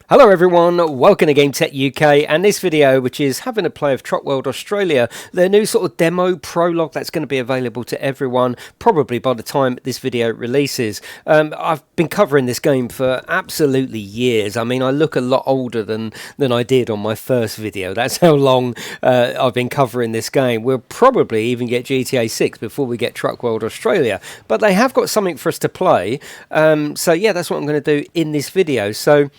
Hello everyone, welcome to GametechUK, and this video, which is having a play of Truck World Australia, their new sort of demo prologue that's going to be available to everyone probably by the time this video releases. I've been covering this game for absolutely years. I mean, I look a lot older than I did on my first video. That's how long I've been covering this game. We'll probably even get GTA 6 before we get Truck World Australia, but they have got something for us to play. So yeah, that's what I'm going to do in this video. So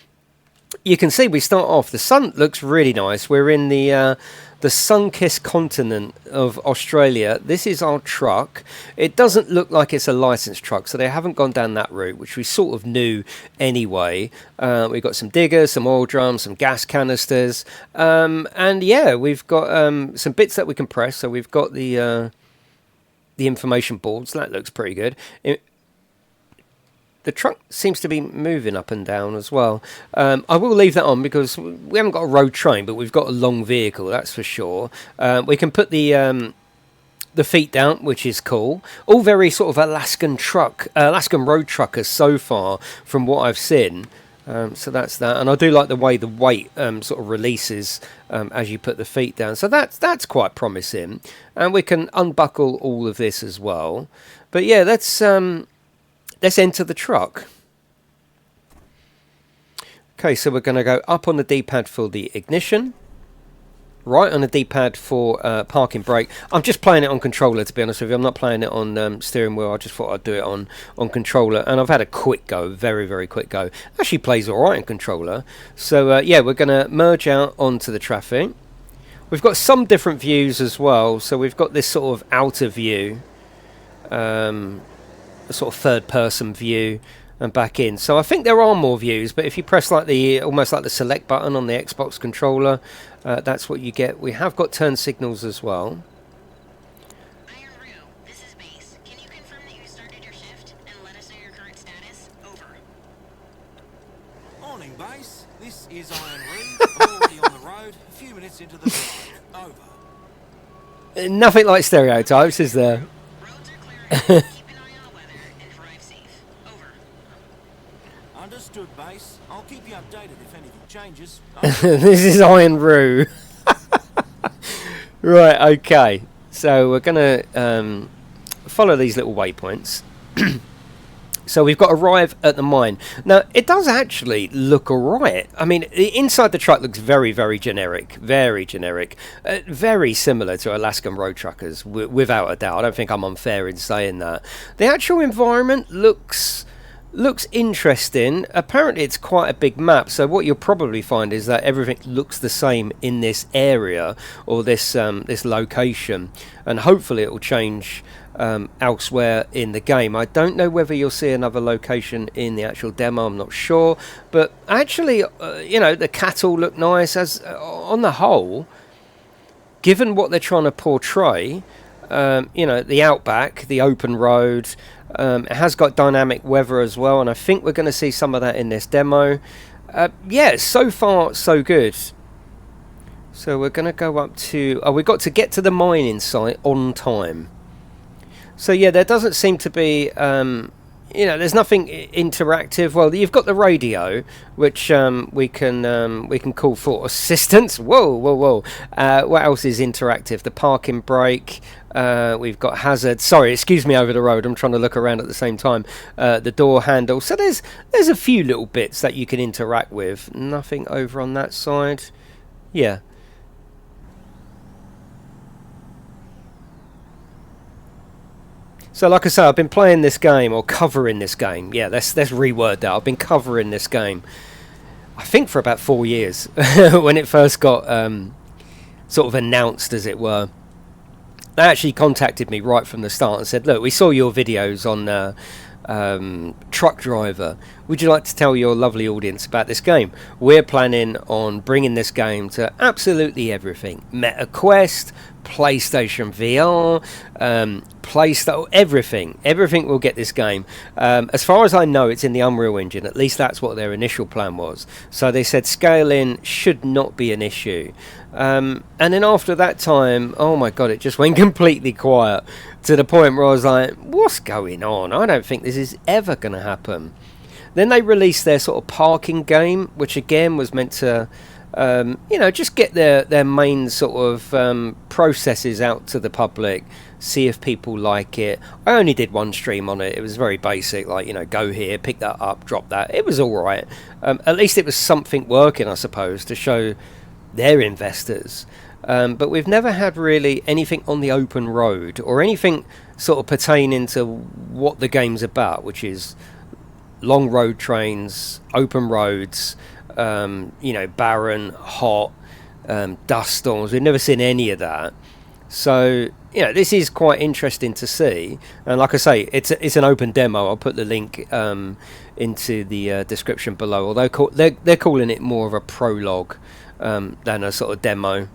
you can see we start off, the sun looks really nice. We're in the sun-kissed continent of Australia. This is our truck. It doesn't look like it's a licensed truck, so they haven't gone down that route, which we sort of knew anyway. We've got some diggers, some oil drums, some gas canisters, and yeah, we've got some bits that we can press. So we've got the information boards. That looks pretty good. The truck seems to be moving up and down as well. I will leave that on because we haven't got a road train, but we've got a long vehicle, that's for sure. We can put the feet down, which is cool. All very sort of Alaskan road truckers so far from what I've seen. So that's that. And I do like the way the weight sort of releases as you put the feet down. So that's quite promising. And we can unbuckle all of this as well. But yeah, let's enter the truck. Okay, so we're going to go up on the D-pad for the ignition, right on the D-pad for parking brake. I'm just playing it on controller, to be honest with you. I'm not playing it on steering wheel. I just thought I'd do it on controller, and I've had a quick go, very, very quick go. Actually plays all right in controller. So yeah, we're going to merge out onto the traffic. We've got some different views as well. So we've got this sort of outer view, a sort of third-person view, and back in. So I think there are more views, but if you press like almost like the select button on the Xbox controller, that's what you get. We have got turn signals as well. Iron Rue, this is Base. Can you confirm that you started your shift and let us know your current status? Over. Morning, Base. This is Iron Rue. I'm already on the road. A few minutes into the drive. Over. Nothing like stereotypes, is there? Roads are clear. Keep an eye on the weather and drive safe. Over. Understood, Base. I'll keep you updated if anything changes. This is Iron Rue. Right, okay. So we're going to follow these little waypoints. So we've got to arrive at the mine. Now, it does actually look alright. I mean, inside the truck looks very, very generic. Very generic. Very similar to Alaskan road truckers, without a doubt. I don't think I'm unfair in saying that. The actual environment looks interesting. Apparently it's quite a big map, so what you'll probably find is that everything looks the same in this area or this location, and hopefully it will change elsewhere in the game. I don't know whether you'll see another location in the actual demo, I'm not sure, but actually you know, the cattle look nice as on the whole, given what they're trying to portray. You know, the outback, the open road, it has got dynamic weather as well, and I think we're going to see some of that in this demo. Yeah, so far so good. So we're going to go up to, we got to get to the mining site on time. So yeah, there doesn't seem to be, you know, there's nothing interactive. Well, you've got the radio, which we can call for assistance. Whoa, whoa, whoa. What else is interactive? The parking brake. We've got hazard. Sorry, excuse me over the road. I'm trying to look around at the same time. The door handle. So there's a few little bits that you can interact with. Nothing over on that side. Yeah. So like I say, I've been playing this game, or covering this game. Yeah, let's reword that. I've been covering this game, I think, for about 4 years. When it first got sort of announced, as it were. They actually contacted me right from the start and said, look, we saw your videos on Truck Driver. Would you like to tell your lovely audience about this game? We're planning on bringing this game to absolutely everything. Meta Quest, PlayStation VR, PlayStation, everything will get this game. As far as I know, it's in the Unreal Engine. At least that's what their initial plan was. So they said scaling should not be an issue. And then after that time, oh my god, it just went completely quiet, to the point where I was like, what's going on? I don't think this is ever going to happen. Then they released their sort of parking game, which again was meant to, you know, just get their main sort of processes out to the public, see if people like it. I only did one stream on it. It was very basic, like, you know, go here, pick that up, drop that. It was all right. At least it was something working, I suppose, to show their investors. But we've never had really anything on the open road or anything sort of pertaining to what the game's about, which is long road trains, open roads, you know, barren, hot, dust storms. We've never seen any of that. So, you know, this is quite interesting to see. And like I say, it's an open demo. I'll put the link into the description below. Although they're calling it more of a prologue than a sort of demo.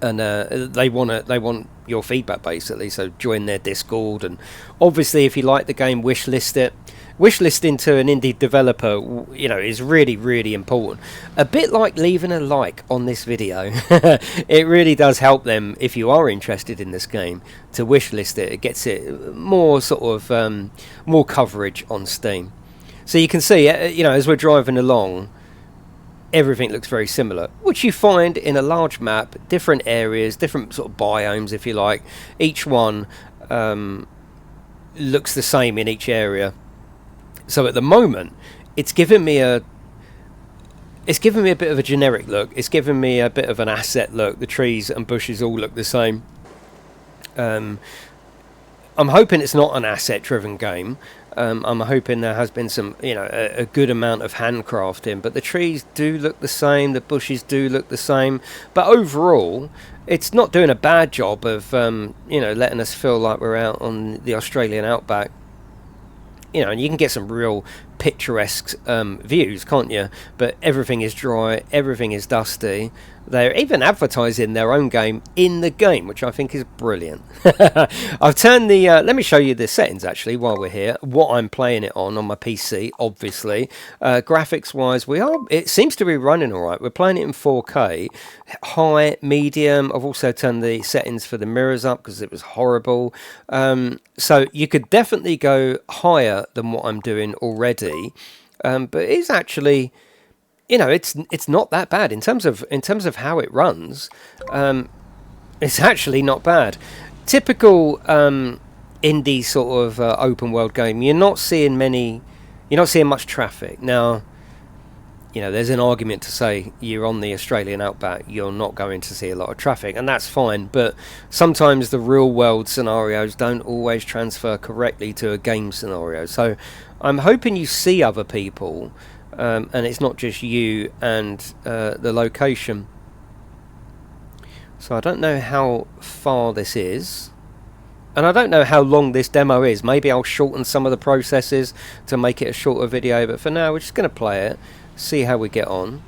And they want your feedback, basically. So join their Discord, and obviously if you like the game, wishlist it. Wishlisting to an indie developer, you know, is really, really important. A bit like leaving a like on this video. It really does help them, if you are interested in this game, to wishlist it. It gets it more sort of more coverage on Steam. So you can see, you know, as we're driving along, everything looks very similar, which you find in a large map, different areas, different sort of biomes, if you like. Each one looks the same in each area. So at the moment, it's given me a bit of a generic look. It's given me a bit of an asset look. The trees and bushes all look the same. I'm hoping it's not an asset-driven game. I'm hoping there has been some, you know, a good amount of handcrafting. But the trees do look the same. The bushes do look the same. But overall, it's not doing a bad job of, you know, letting us feel like we're out on the Australian outback. You know, and you can get some real picturesque views, can't you? But everything is dry, everything is dusty. They're even advertising their own game in the game, which I think is brilliant. I've turned the... let me show you the settings, actually, while we're here. What I'm playing it on my PC, obviously. Graphics-wise, it seems to be running all right. We're playing it in 4K. High, medium. I've also turned the settings for the mirrors up because it was horrible. So you could definitely go higher than what I'm doing already. But it's actually... You know, it's not that bad in terms of how it runs. It's actually not bad. Typical indie sort of open world game. You're not seeing much traffic. Now, you know, there's an argument to say you're on the Australian outback, you're not going to see a lot of traffic, and that's fine. But sometimes the real world scenarios don't always transfer correctly to a game scenario. So I'm hoping you see other people. And it's not just you and the location. So I don't know how far this is. And I don't know how long this demo is. Maybe I'll shorten some of the processes to make it a shorter video. But for now, we're just going to play it. See how we get on.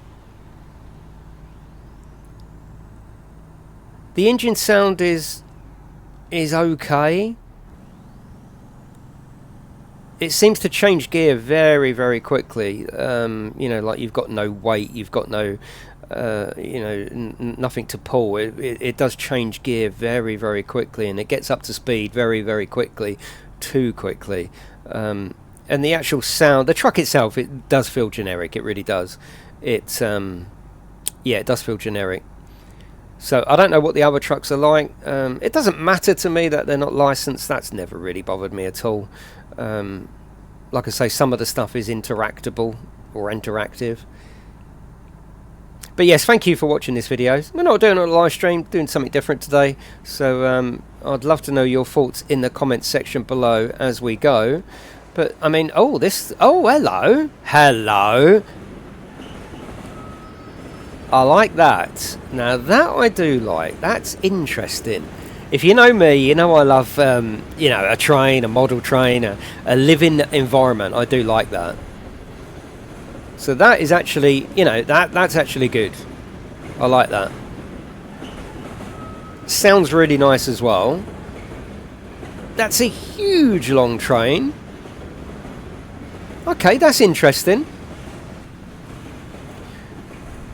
The engine sound is okay. It seems to change gear very, very quickly. You know, like you've got no weight, you've got no, you know, nothing to pull. It does change gear very, very quickly, and it gets up to speed very, very quickly, too quickly. And the actual sound, the truck itself, it does feel generic. It really does. Yeah, it does feel generic. So I don't know what the other trucks are like. It doesn't matter to me that they're not licensed. That's never really bothered me at all. Like I say, some of the stuff is interactable or interactive. But yes, thank you for watching this video. We're not doing a live stream, doing something different today. So I'd love to know your thoughts in the comments section below as we go. But I mean, oh, hello. Hello. I like that. Now that I do like. That's interesting. If you know me, you know I love, you know, a train, a model train, a living environment. I do like that. So that is actually, you know, that's actually good. I like that. Sounds really nice as well. That's a huge long train. Okay, that's interesting.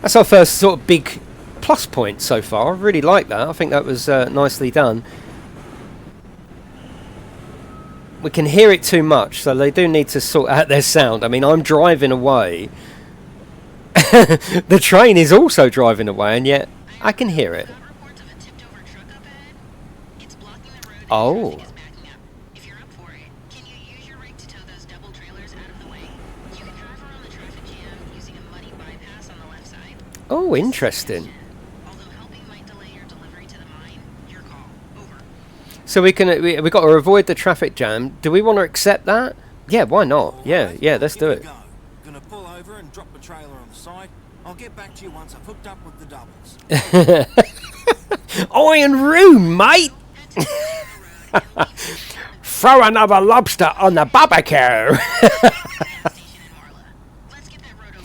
That's our first sort of big plus point so far. I really like that. I think that was nicely done. we can hear it too much, so they do need to sort out their sound. I mean, I'm driving away. The train is also driving away, and yet I can hear it. Got reports of a tipped-over truck up ahead. It's blocking the road and Oh. traffic is backing up. If you're up for it, can you use your rig to tow those double trailers out of the way? You can drive around the traffic jam using a muddy bypass on the left side. Oh, interesting. Although helping might delay your delivery to the mine, your call. Over. So we got to avoid the traffic jam. Do we want to accept that? Yeah, why not? Yeah, let's do Here it. we go. Gonna pull over and drop the trailer on the side. I'll get back to you once I've hooked up with the doubles. Iron room, mate. Throw another lobster on the barbecue. Gas station in Marla. Let's get that road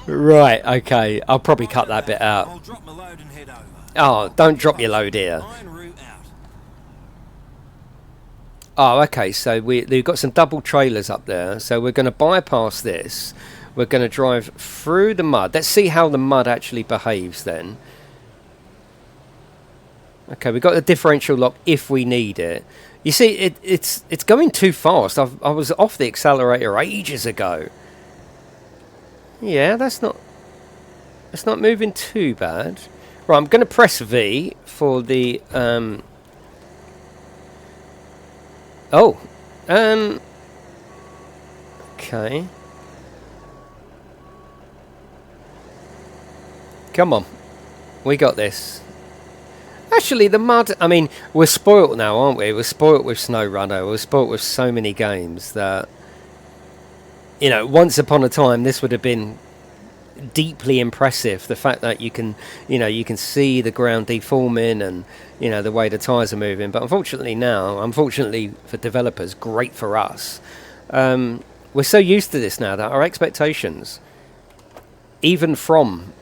open. Right, okay. I'll probably cut that bit I'll out. drop my load and head over. Oh, don't drop your load here. Iron route out. Oh, okay. So we've got some double trailers up there. So we're going to bypass this. We're going to drive through the mud. Let's see how the mud actually behaves then. Okay, we've got the differential lock if we need it. You see, it's going too fast. I was off the accelerator ages ago. Yeah, that's not moving too bad. Right, I'm going to press V for the okay. Come on. We got this. Actually, the mud, I mean, we're spoilt now, aren't we? We're spoilt with SnowRunner. We're spoilt with so many games that, you know, once upon a time, this would have been deeply impressive. The fact that you can see the ground deforming and, you know, the way the tyres are moving. But unfortunately for developers, great for us. We're so used to this now that our expectations, even from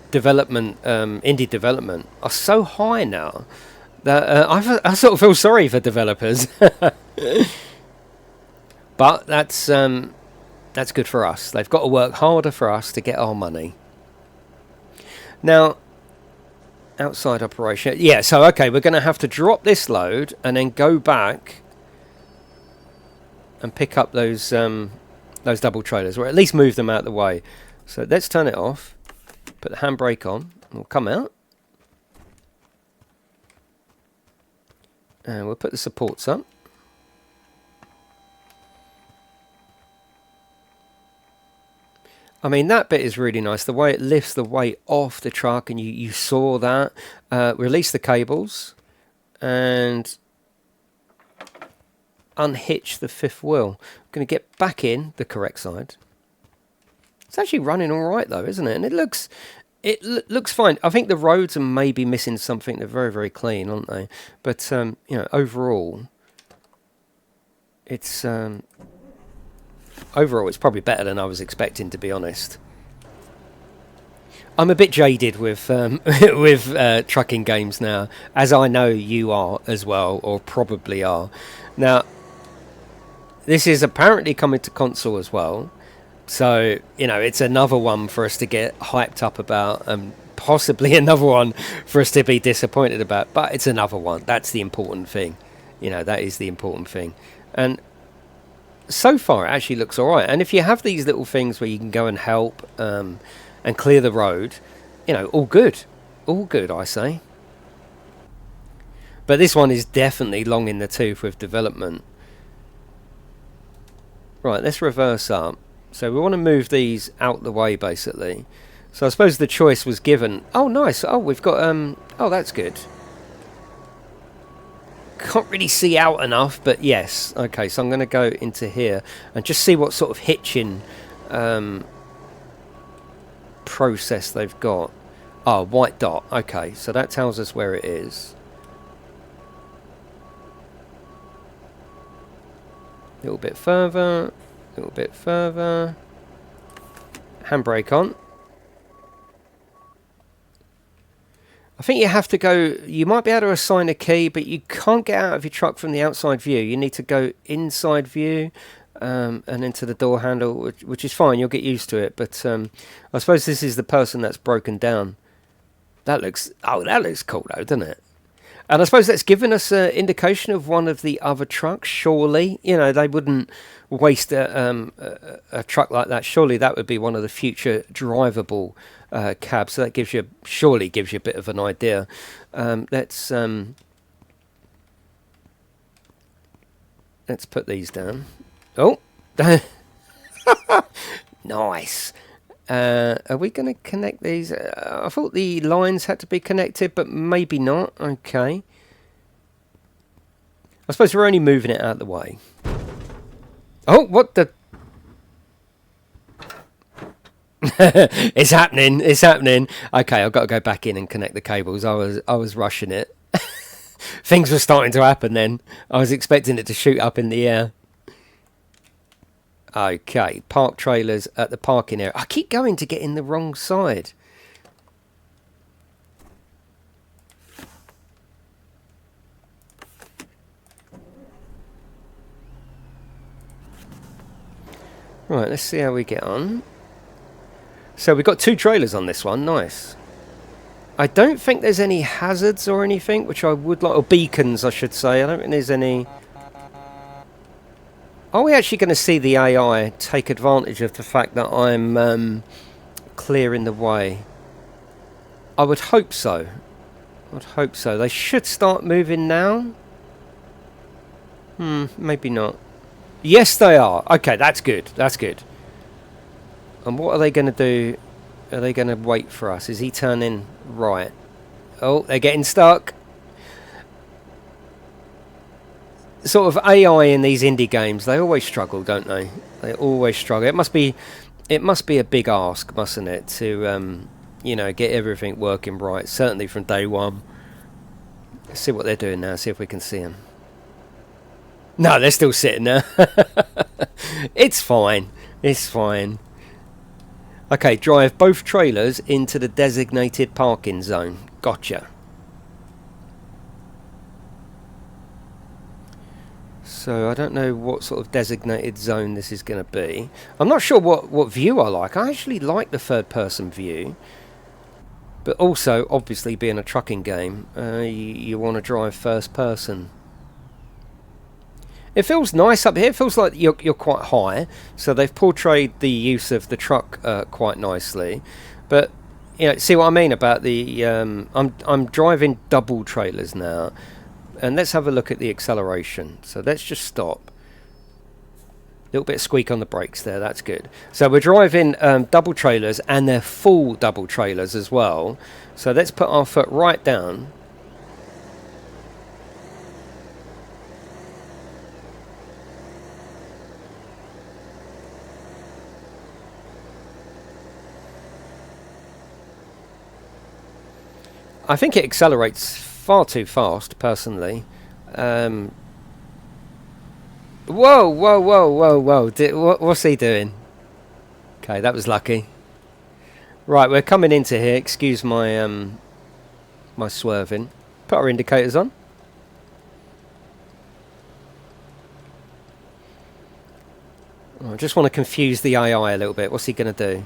development, indie development, are so high now that I sort of feel sorry for developers. But that's good for us. They've got to work harder for us to get our money. Now, outside operation. Yeah, so okay, we're going to have to drop this load and then go back and pick up those double trailers, or at least move them out of the way. So let's turn it off. Put the handbrake on. We'll come out. And we'll put the supports up. I mean, that bit is really nice. The way it lifts the weight off the truck, and you saw that. Release the cables and unhitch the fifth wheel. I'm going to get back in the correct side. It's actually running all right, though, isn't it? And it looks fine. I think the roads are maybe missing something. They're very, very clean, aren't they? But you know, overall, it's probably better than I was expecting, to be honest. I'm a bit jaded with with trucking games now, as I know you are as well, or probably are. Now, this is apparently coming to console as well. So, you know, it's another one for us to get hyped up about, and possibly another one for us to be disappointed about. But it's another one. That's the important thing. You know, that is the important thing. And so far, it actually looks all right. And if you have these little things where you can go and help and clear the road, you know, all good. All good, I say. But this one is definitely long in the tooth with development. Right, let's reverse up. So we want to move these out the way, basically. So I suppose the choice was given. Oh, nice. Oh, we've got... oh, that's good. Can't really see out enough, but yes. Okay, so I'm going to go into here and just see what sort of hitching process they've got. Oh, white dot. Okay, so that tells us where it is. A little bit further. A little bit further. Handbrake on. I think you have to go, you might be able to assign a key, but you can't get out of your truck from the outside view. You need to go inside view and into the door handle, which is fine. You'll get used to it. But I suppose this is the person that's broken down. That looks cool though, doesn't it? And I suppose that's given us an indication of one of the other trucks, surely. You know, they wouldn't waste a truck like that. Surely that would be one of the future drivable cabs. So that surely gives you a bit of an idea. Let's put these down. Oh, nice. Are we going to connect these? I thought the lines had to be connected, but maybe not. Okay. I suppose we're only moving it out of the way. Oh, what the... It's happening. It's happening. Okay, I've got to go back in and connect the cables. I was rushing it. Things were starting to happen then. I was expecting it to shoot up in the air. Okay, park trailers at the parking area. I keep going to get in the wrong side. Right, let's see how we get on. So we've got 2 trailers on this one. Nice. I don't think there's any hazards or anything, which I would like... Or beacons, I should say. I don't think there's any... Are we actually going to see the AI take advantage of the fact that I'm clearing the way? I would hope so. I would hope so. They should start moving now. Maybe not. Yes, they are. Okay, that's good. That's good. And what are they going to do? Are they going to wait for us? Is he turning right? Oh, they're getting stuck. Sort of AI in these indie games, they always struggle, don't they? They always struggle. It must be a big ask, mustn't it, to you know, get everything working right. Certainly from day one. Let's see what they're doing now. See if we can see them. No, they're still sitting there. It's fine. It's fine. Okay, drive both trailers into the designated parking zone. Gotcha. So I don't know what sort of designated zone this is going to be. I'm not sure what view I like. I actually like the third person view. But also, obviously being a trucking game, you want to drive first person. It feels nice up here. It feels like you're quite high. So they've portrayed the use of the truck quite nicely. But, you know, see what I mean about the... I'm driving double trailers now. And let's have a look at the acceleration. So let's just stop. A little bit of squeak on the brakes there. That's good. So we're driving double trailers, and they're full double trailers as well. So let's put our foot right down. I think it accelerates far too fast, personally. Whoa, whoa, whoa, whoa, whoa. What's he doing? Okay, that was lucky. Right, we're coming into here. Excuse my my swerving. Put our indicators on. Oh, I just want to confuse the AI a little bit. What's he going to do?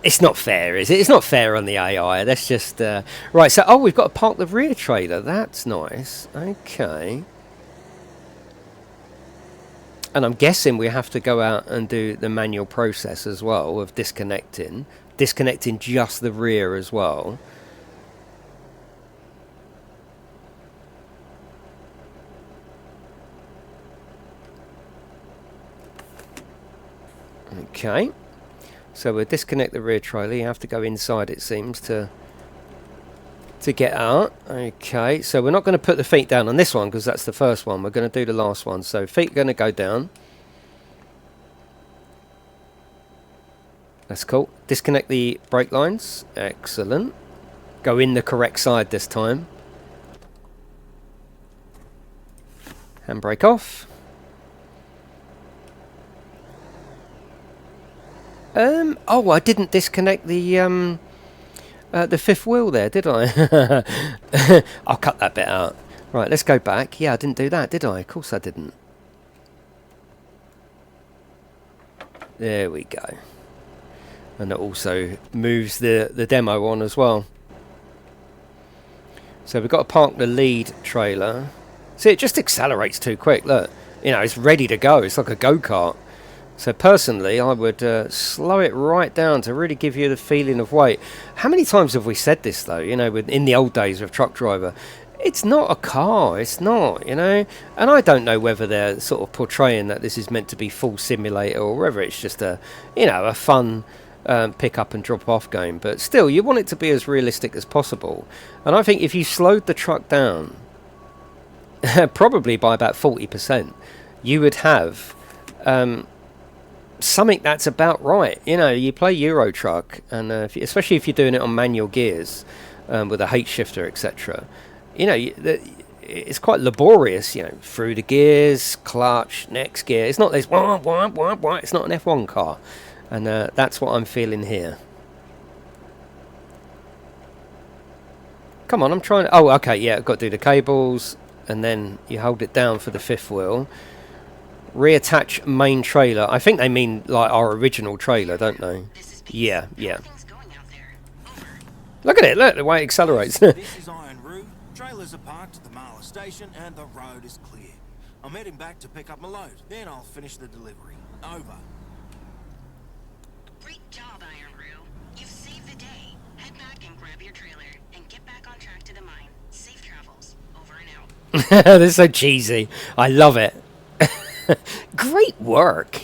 It's not fair, is it? It's not fair on the AI. Let's just... Right, so... Oh, we've got to park the rear trailer. That's nice. Okay. And I'm guessing we have to go out and do the manual process as well of disconnecting. Disconnecting just the rear as well. Okay. So we'll disconnect the rear trailer. You have to go inside, it seems, to get out. Okay, so we're not going to put the feet down on this one because that's the first one. We're going to do the last one. So feet are going to go down. That's cool. Disconnect the brake lines. Excellent. Go in the correct side this time. Handbrake off. Oh, I didn't disconnect the fifth wheel there, did I? I'll cut that bit out. Right, let's go back. Yeah, I didn't do that, did I? Of course I didn't. There we go. and it also moves the demo on as well. So we've got to park the lead trailer. See, it just accelerates too quick. Look, you know, it's ready to go. It's like a go-kart. So personally, I would slow it right down to really give you the feeling of weight. How many times have we said this, though? You know, in the old days with Truck Driver, it's not a car. It's not, you know. And I don't know whether they're sort of portraying that this is meant to be full simulator or whether it's just a, you know, a fun pick up and drop off game. But still, you want it to be as realistic as possible. And I think if you slowed the truck down, probably by about 40%, you would have something that's about right. You know, you play Euro Truck, and especially if you're doing it on manual gears with a H shifter, etc. You know, it's quite laborious. You know, through the gears, clutch, next gear. It's not this wah, wah, wah, wah. It's not an F1 car, and that's what I'm feeling here. Come on, I'm trying to... Oh, okay, yeah, I've got to do the cables, and then you hold it down for the fifth wheel. Reattach main trailer. I think they mean like our original trailer, don't they? Yeah, yeah. Look at it, look, the way it accelerates. This is Iron Roo. Trailers are parked at the Marla station and the road is clear. I'm heading back to pick up my load. Then I'll finish the delivery. Over. Great job, Iron Roo. You've saved the day. Head back and grab your trailer and get back on track to the mine. Safe travels. Over and out. This is so cheesy. I love it. Great work.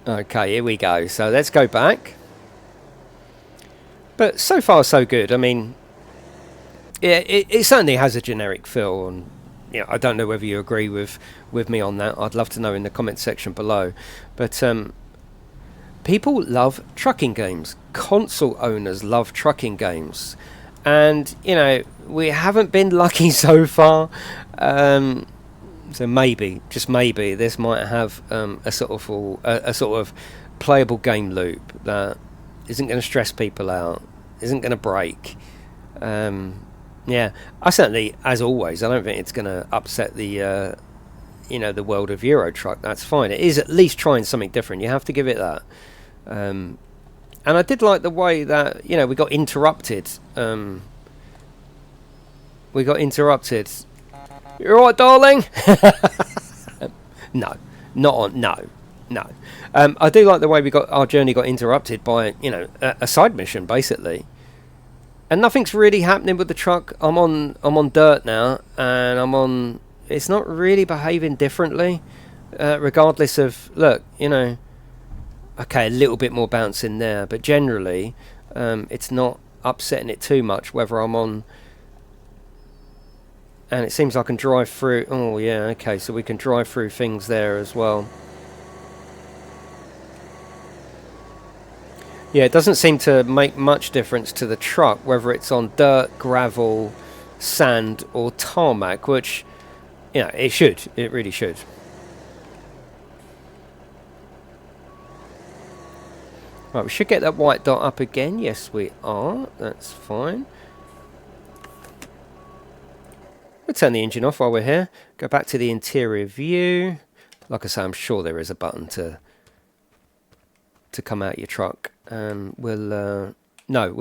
Okay, here we go. So let's go back. But so far so good. I mean, yeah, it certainly has a generic feel, and you know, I don't know whether you agree with me on that. I'd love to know in the comment section below. But people love trucking games. Console owners love trucking games, and you know, we haven't been lucky so far. So maybe, just maybe, this might have a sort of playable game loop that isn't going to stress people out, isn't going to break. Yeah, I certainly, as always, I don't think it's going to upset the you know, the world of Euro Truck. That's fine. It is at least trying something different. You have to give it that. And I did like the way that, you know, we got interrupted. You alright, darling? No, not on. No. I do like the way our journey got interrupted by, you know, a side mission basically, and nothing's really happening with the truck. I'm on dirt now, and it's not really behaving differently, regardless of, look, you know, okay, a little bit more bounce in there, but generally, it's not upsetting it too much whether I'm on. And it seems I can drive through... Oh, yeah, okay, so we can drive through things there as well. Yeah, it doesn't seem to make much difference to the truck, whether it's on dirt, gravel, sand, or tarmac, which, you know, it should. It really should. Right, we should get that white dot up again. Yes, we are. That's fine. We'll turn the engine off while we're here. Go back to the interior view. Like I say, I'm sure there is a button to come out your truck. We'll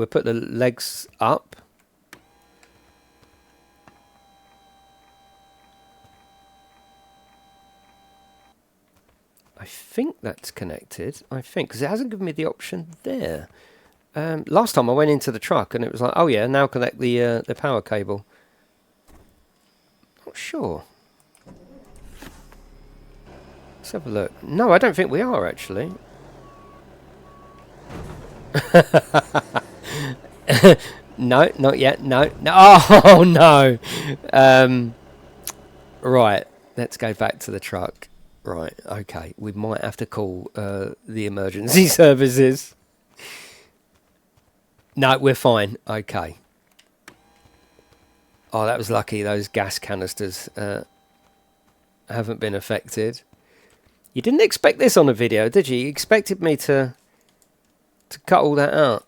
put the legs up. I think that's connected. I think, because it hasn't given me the option there. Last time I went into the truck and it was like, oh yeah, now connect the power cable. Not sure. Let's have a look. No, I don't think we are actually. No, not yet. No. Oh no. Right. Let's go back to the truck. Right. Okay. We might have to call the emergency services. No, we're fine. Okay. Oh, that was lucky. Those gas canisters haven't been affected. You didn't expect this on a video, did you? You expected me to cut all that out.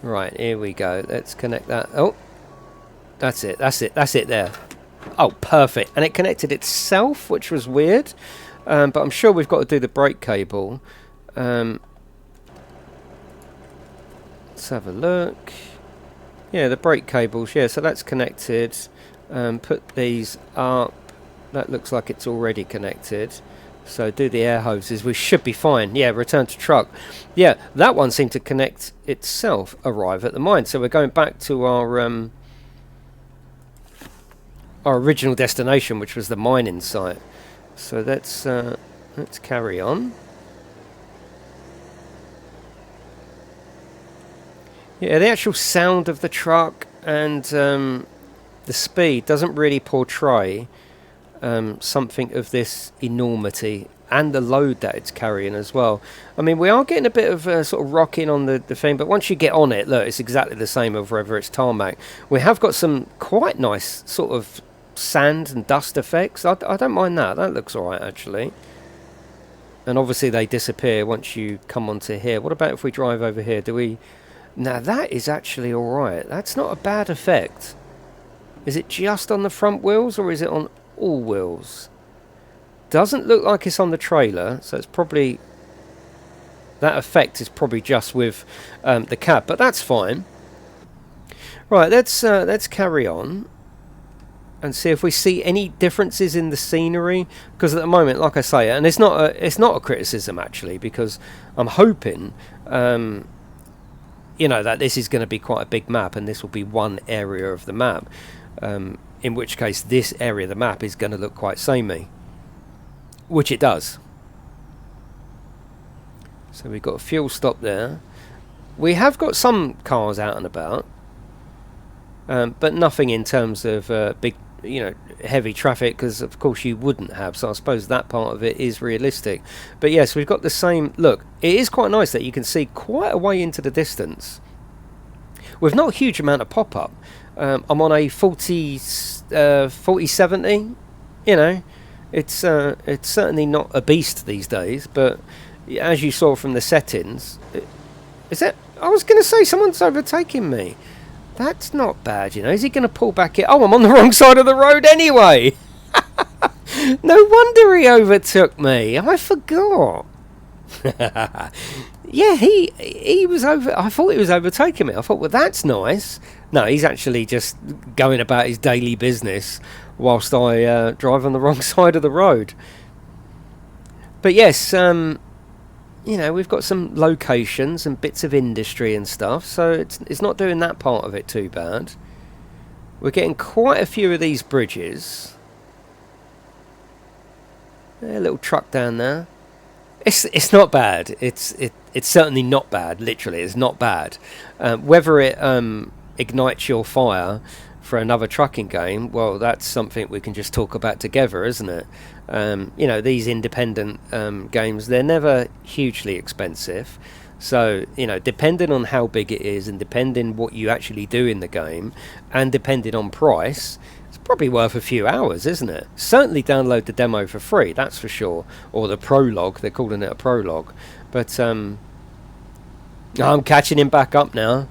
Right, here we go. Let's connect that. Oh, that's it. That's it. That's it there. Oh, perfect. And it connected itself, which was weird. But I'm sure we've got to do the brake cable. Let's have a look. Yeah, the brake cables. Yeah, so that's connected. Put these up. That looks like it's already connected. So do the air hoses. We should be fine. Yeah, return to truck. Yeah, that one seemed to connect itself. Arrive at the mine. So we're going back to our original destination, which was the mining site. So let's carry on. Yeah, the actual sound of the truck and the speed doesn't really portray something of this enormity and the load that it's carrying as well. I mean, we are getting a bit of sort of rocking on the thing, but once you get on it, look, it's exactly the same of whether it's tarmac. We have got some quite nice sort of sand and dust effects. I don't mind that. That looks alright, actually. And obviously they disappear once you come onto here. What about if we drive over here? Do we... Now, that is actually alright. That's not a bad effect. Is it just on the front wheels, or is it on all wheels? Doesn't look like it's on the trailer, so it's probably... That effect is probably just with the cab, but that's fine. Right, let's carry on and see if we see any differences in the scenery, because at the moment, like I say, and it's not a criticism actually, because I'm hoping you know, that this is going to be quite a big map, and this will be one area of the map, in which case this area of the map is going to look quite samey, which it does. So we've got a fuel stop there. We have got some cars out and about, but nothing in terms of big, you know, heavy traffic, because of course you wouldn't have, so I suppose that part of it is realistic. But yes, we've got the same look. It is quite nice that you can see quite a way into the distance with not a huge amount of pop-up. I'm on a 4070, you know, it's certainly not a beast these days, but as you saw from the settings, is that, I was going to say someone's overtaking me. That's not bad, you know. Is he going to pull back it? Oh, I'm on the wrong side of the road anyway. No wonder he overtook me. I forgot. Yeah, he was over. I thought he was overtaking me. I thought, well, that's nice. No, he's actually just going about his daily business whilst I drive on the wrong side of the road. But yes, you know, we've got some locations and bits of industry and stuff, so it's not doing that part of it too bad. We're getting quite a few of these bridges. A little truck down there. It's not bad. It's certainly not bad. Literally, it's not bad. Whether it ignites your fire for another trucking game, well, that's something we can just talk about together, isn't it? You know, these independent games, they're never hugely expensive. So, you know, depending on how big it is and depending what you actually do in the game and depending on price, it's probably worth a few hours, isn't it? Certainly download the demo for free, that's for sure. Or the prologue, they're calling it a prologue. But I'm catching him back up now.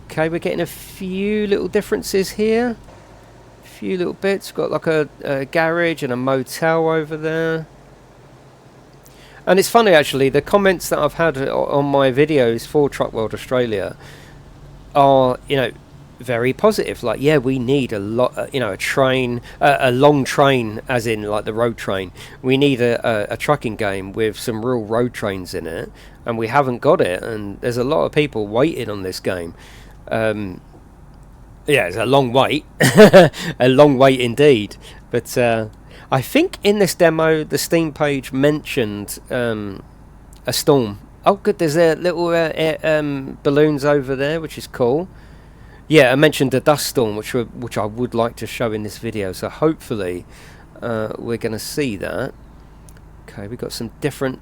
Okay, we're getting a few little differences here. A few little bits. We've got like a garage and a motel over there. And it's funny actually, the comments that I've had on my videos for Truck World Australia are, you know, very positive. Like, yeah, we need a lot, you know, a train, a long train, as in like the road train. We need a trucking game with some real road trains in it, and we haven't got it. And there's a lot of people waiting on this game. Yeah, it's a long wait, a long wait indeed. But I think in this demo, the Steam page mentioned a storm. Oh, good, there's a little balloons over there, which is cool. Yeah, I mentioned a dust storm, which I would like to show in this video. So hopefully we're going to see that. Okay, we've got some different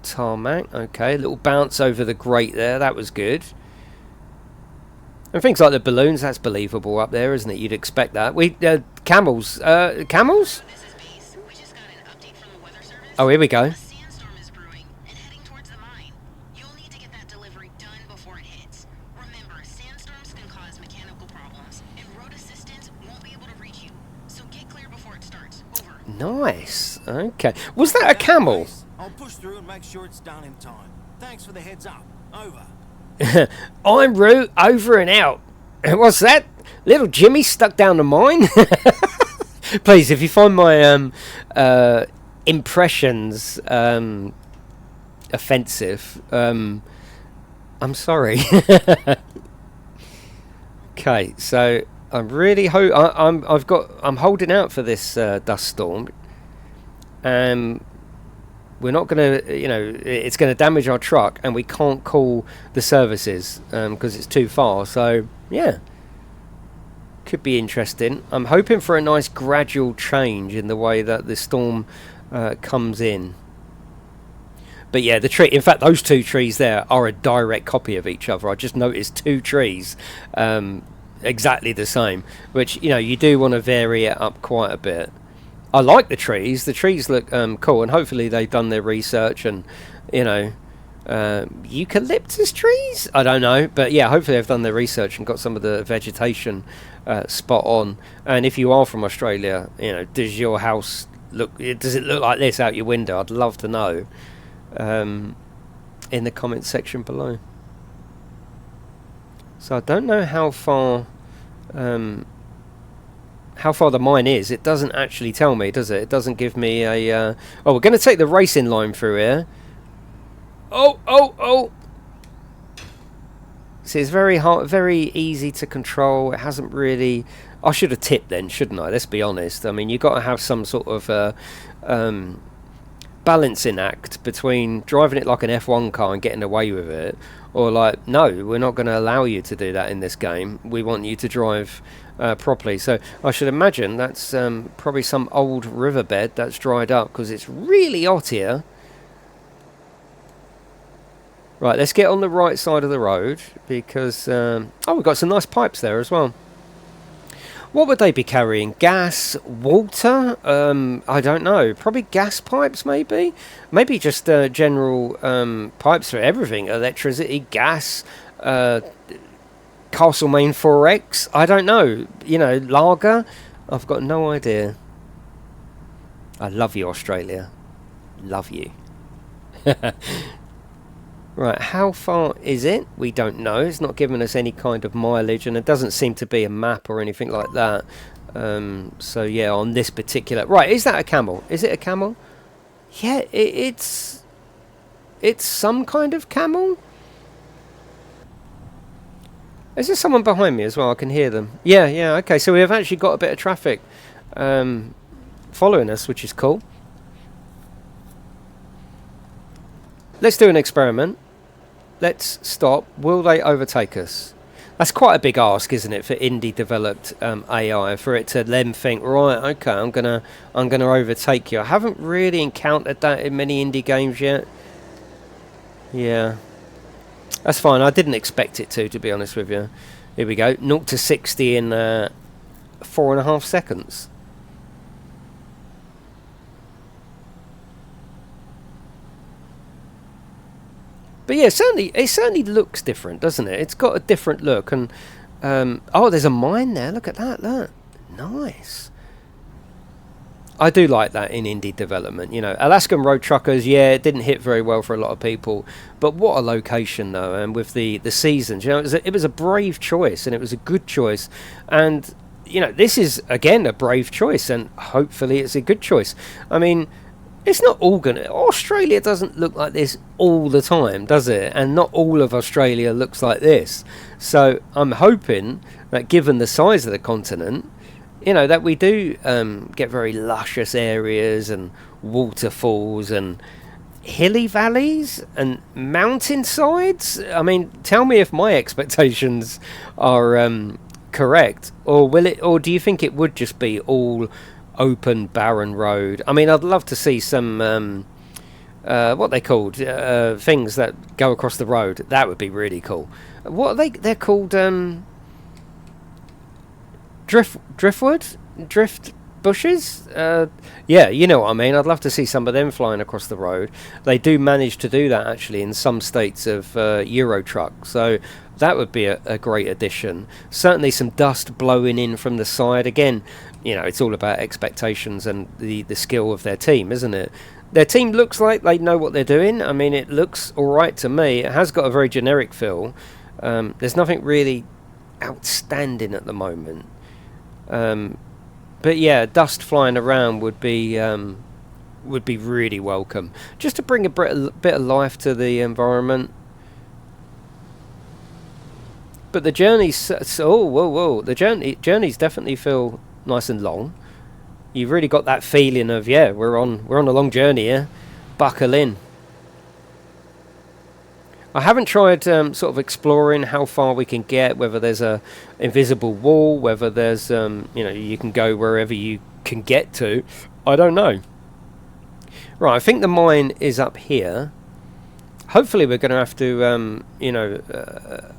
tarmac. Okay, a little bounce over the grate there. That was good. And things like the balloons, that's believable up there, isn't it? You'd expect that. Camels. Camels? Oh, here we go. A sandstorm is brewing and heading towards the mine. You'll need to get that delayed Nice. Okay. Was that a camel? I'll push through and make sure it's done in time. Thanks for the heads up. Over. En route, over and out. What's that? Little Jimmy stuck down the mine? Please, if you find my impressions offensive, I'm sorry. Okay, so I'm really I'm holding out for this dust storm. We're not going to, you know, it's going to damage our truck, and we can't call the services because it's too far. So yeah, could be interesting. I'm hoping for a nice gradual change in the way that the storm comes in. But yeah, the tree. In fact, those two trees there are a direct copy of each other. I just noticed two trees exactly the same, which, you know, you do want to vary it up quite a bit. I like the trees. The trees look cool, and hopefully they've done their research and, you know, eucalyptus trees? I don't know, but yeah, hopefully they've done their research and got some of the vegetation spot on. And if you are from Australia, you know, does your house does it look like this out your window? I'd love to know in the comments section below. So I don't know how far the mine is. It doesn't actually tell me, does it? It doesn't give me a oh, we're going to take the racing line through here. Oh. See, it's very hard, very easy to control. It hasn't really... I should have tipped then, shouldn't I? Let's be honest. I mean, you've got to have some sort of balancing act between driving it like an F1 car and getting away with it, or like, no, we're not going to allow you to do that in this game. We want you to drive properly. So I should imagine that's probably some old riverbed that's dried up because it's really hot here. Right, let's get on the right side of the road because oh, we've got some nice pipes there as well. What would they be carrying? Gas, water? I don't know. Probably gas pipes, maybe? Maybe just general pipes for everything. Electricity, gas, Castlemaine 4X. I don't know. You know, lager? I've got no idea. I love you, Australia. Love you. Right, how far is it? We don't know. It's not giving us any kind of mileage, and it doesn't seem to be a map or anything like that. So yeah, on this particular... Right, is that a camel? Is it a camel? Yeah, it's some kind of camel. Is there someone behind me as well? I can hear them. Yeah, okay. So we have actually got a bit of traffic following us, which is cool. Let's do an experiment. Let's stop. Will they overtake us? That's quite a big ask, isn't it, for indie developed AI, for it to then think, right, okay, I'm gonna overtake you. I haven't really encountered that in many indie games yet. Yeah, that's fine. I didn't expect it to be honest with you. Here we go. 0 to 60 in 4.5 seconds. But yeah, it certainly looks different, doesn't it? It's got a different look, and oh, there's a mine there. Look at that. Look, nice. I do like that in indie development. You know, Alaskan Road Truckers. Yeah, it didn't hit very well for a lot of people, but what a location though, and with the seasons, you know, it was a brave choice, and it was a good choice, and you know, this is again a brave choice, and hopefully it's a good choice. I mean, it's not all gonna... Australia doesn't look like this all the time, does it? And not all of Australia looks like this. So I'm hoping that given the size of the continent, you know, that we do get very luscious areas and waterfalls and hilly valleys and mountainsides. I mean, tell me if my expectations are correct, or will it? Or do you think it would just be all open barren road? I mean, I'd love to see some what they called things that go across the road. That would be really cool. What are they? They're called drift bushes. Yeah, you know what I mean. I'd love to see some of them flying across the road. They do manage to do that actually in some states of Euro Truck, so that would be a great addition. Certainly some dust blowing in from the side. Again, you know, it's all about expectations and the skill of their team, isn't it? Their team looks like they know what they're doing. I mean, it looks all right to me. It has got a very generic feel. There's nothing really outstanding at the moment. But yeah, dust flying around would be really welcome, just to bring a bit of life to the environment. But the journeys, whoa, the journeys definitely feel nice and long. You've really got that feeling of, yeah, we're on a long journey here. Buckle in. I haven't tried sort of exploring how far we can get, whether there's a invisible wall, whether there's you know, you can go wherever you can get to. I don't know. Right, I think the mine is up here. Hopefully we're going to have to you know,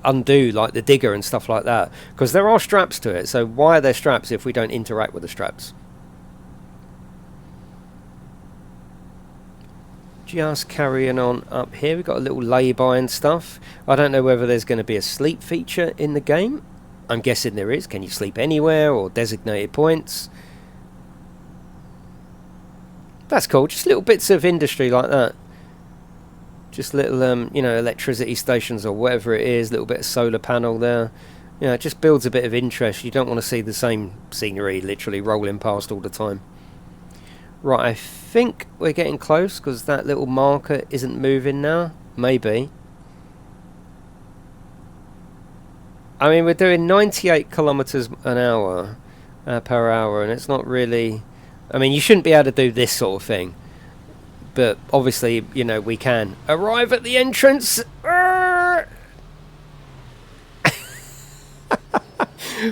undo like the digger and stuff like that, because there are straps to it. So why are there straps if we don't interact with the straps? Just carrying on up here, we've got a little lay-by and stuff. I don't know whether there's going to be a sleep feature in the game. I'm guessing there is. Can you sleep anywhere, or designated points? That's cool. Just little bits of industry like that. Just little, you know, electricity stations or whatever it is. Little bit of solar panel there. You know, it just builds a bit of interest. You don't want to see the same scenery literally rolling past all the time. Right, I think we're getting close, because that little marker isn't moving now. Maybe. I mean, we're doing 98 kilometers an hour per hour, and it's not really... I mean, you shouldn't be able to do this sort of thing. But obviously, you know, we can. Arrive at the entrance!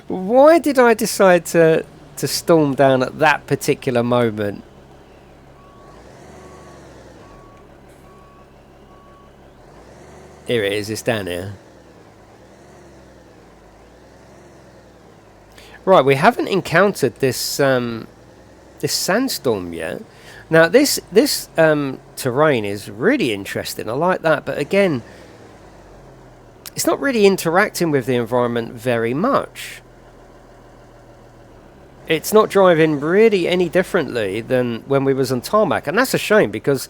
Why did I decide to storm down at that particular moment? Here it is, it's down here. Right, we haven't encountered this this sandstorm yet. Now this terrain is really interesting. I like that, but again, it's not really interacting with the environment very much. It's not driving really any differently than when we was on tarmac, and that's a shame, because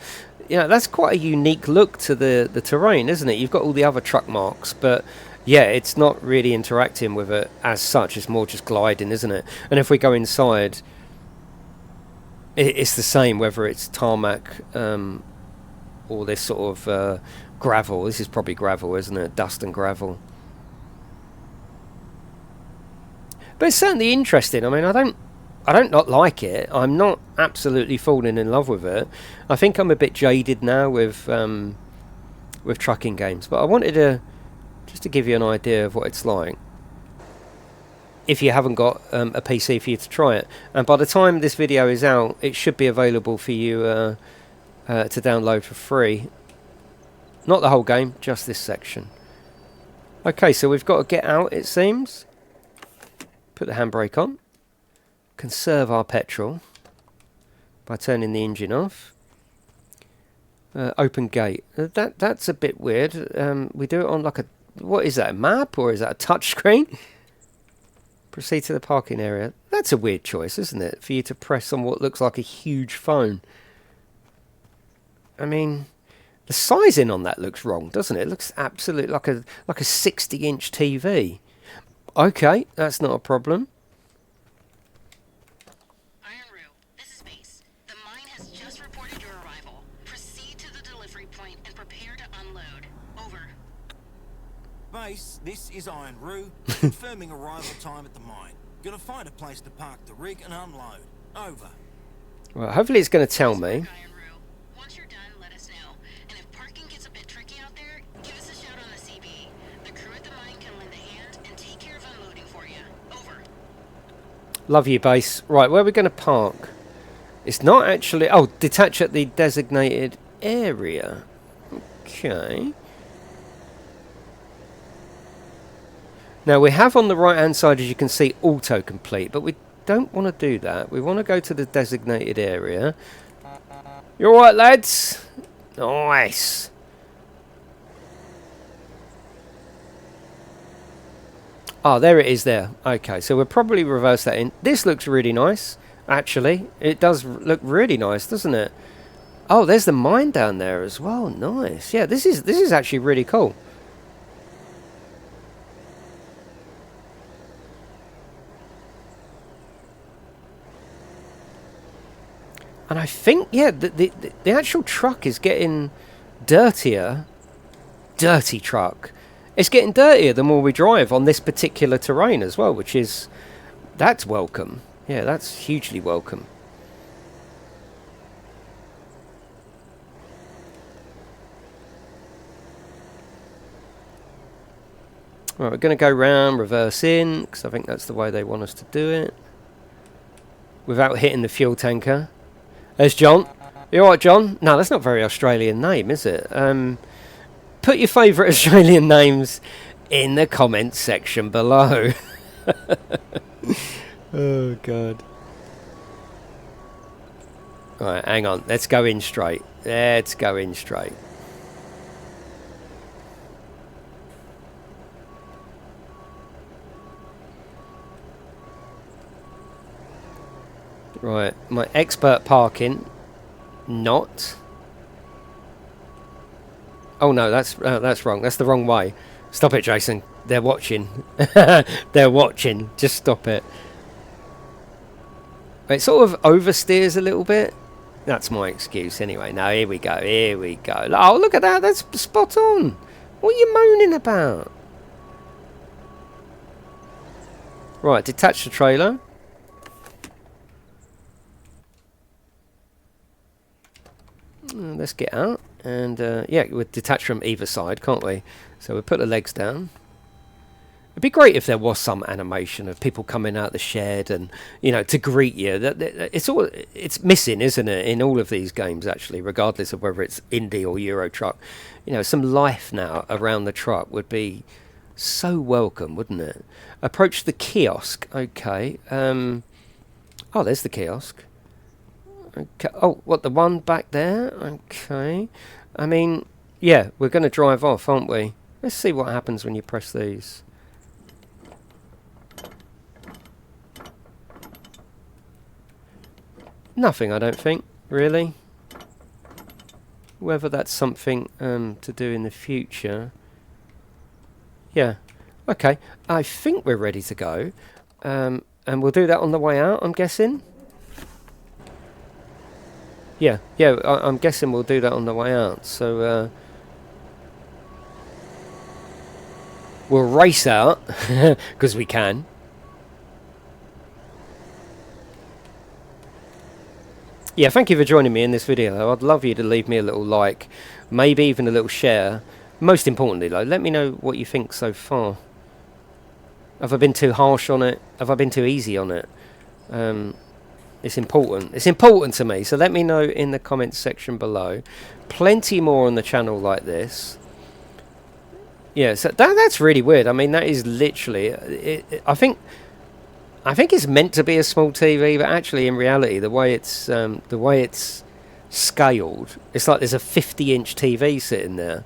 you know, that's quite a unique look to the terrain, isn't it? You've got all the other truck marks, but yeah, it's not really interacting with it as such. It's more just gliding, isn't it? And if we go inside, it's the same, whether it's tarmac or this sort of gravel. This is probably gravel, isn't it? Dust and gravel. But it's certainly interesting. I mean, I don't not like it. I'm not absolutely falling in love with it. I think I'm a bit jaded now with trucking games. But I wanted to just to give you an idea of what it's like, if you haven't got a PC for you to try it. And by the time this video is out, it should be available for you to download for free. Not the whole game, just this section. Okay, so we've got to get out, it seems. Put the handbrake on. Conserve our petrol by turning the engine off. Open gate. That's a bit weird. We do it on like a... What is that, a map, or is that a touch screen? Proceed to the parking area. That's a weird choice, isn't it? For you to press on what looks like a huge phone. I mean, the sizing on that looks wrong, doesn't it? It looks absolutely like a 60-inch TV. Okay, that's not a problem. This is Base. The mine has just reported your arrival. Proceed to the delivery point and prepare to unload. Over. Base, this is Iron Roo, confirming arrival time at the mine. Gonna find a place to park the rig and unload. Over. Well, hopefully it's going to tell me. Iron Roo. Once you're done, let us know. And if parking gets a bit tricky out there, give us a shout on the CB. The crew at the mine can lend a hand and take care of unloading for you. Over. Love you, Base. Right, where are we going to park? It's not actually... Oh, detach at the designated area. Okay. Now, we have on the right-hand side, as you can see, autocomplete, but we don't want to do that. We want to go to the designated area. You all right, lads? Nice. Oh, there it is there. Okay, so we'll probably reverse that in. This looks really nice, actually. It does look really nice, doesn't it? Oh, there's the mine down there as well. Nice. Yeah, this is actually really cool. And I think, yeah, the actual truck is getting dirtier. Dirty truck. It's getting dirtier the more we drive on this particular terrain as well, which is... That's welcome. Yeah, that's hugely welcome. Right, we're going to go round, reverse in, because I think that's the way they want us to do it. Without hitting the fuel tanker. There's John. You alright, John? No, that's not a very Australian name, is it? Put your favourite Australian names in the comments section below. Oh, God. Alright, hang on. Let's go in straight. Let's go in straight. Right, my expert parking, not. Oh no, that's wrong. That's the wrong way. Stop it, Jason. They're watching. They're watching. Just stop it. It sort of oversteers a little bit. That's my excuse anyway. Now here we go. Here we go. Oh, look at that. That's spot on. What are you moaning about? Right, detach the trailer. Let's get out, and yeah, we'll detach from either side, can't we? So we'll put the legs down. It'd be great if there was some animation of people coming out the shed and, you know, to greet you. It's missing, isn't it, in all of these games, actually, regardless of whether it's indie or Euro Truck. You know, some life now around the truck would be so welcome, wouldn't it? Approach the kiosk. Okay. Oh, there's the kiosk. Okay. Oh, what, the one back there? Okay. I mean, yeah, we're going to drive off, aren't we? Let's see what happens when you press these. Nothing, I don't think, really. Whether that's something to do in the future. Yeah. Okay. I think we're ready to go. And we'll do that on the way out, I'm guessing. Yeah, I'm guessing we'll do that on the way out. So we'll race out because we can. Yeah, thank you for joining me in this video. I'd love you to leave me a little like, maybe even a little share. Most importantly, though, let me know what you think so far. Have I been too harsh on it? Have I been too easy on it? It's important. It's important to me. So let me know in the comments section below. Plenty more on the channel like this. Yeah, so that's really weird. I mean, that is literally... I think it's meant to be a small TV, but actually, in reality, the way it's scaled, it's like there's a 50-inch TV sitting there.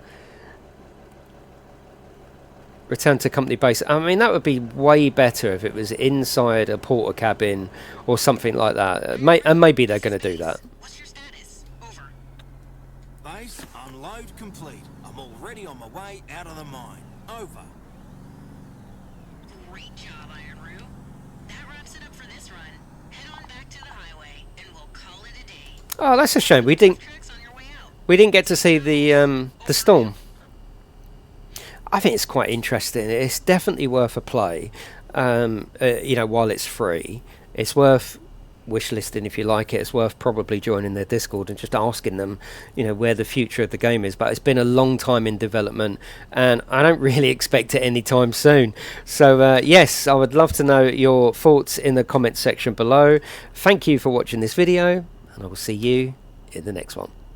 Return to company base. I mean, that would be way better if it was inside a porter cabin or something like that. And maybe they're going to do that. What's your status? Over. Base unload complete. I'm already on my way out of the mine. Over. Great job, Ironroo. That wraps it up for this run. Head on back to the highway, and we'll call it a day. Oh, that's a shame. We didn't get to see the storm. I think it's quite interesting. It's definitely worth a play. You know, while it's free, it's worth wishlisting if you like it. It's worth probably joining their Discord and just asking them, you know, where the future of the game is. But it's been a long time in development, and I don't really expect it anytime soon. So yes, I would love to know your thoughts in the comments section below. Thank you for watching this video, and I will see you in the next one.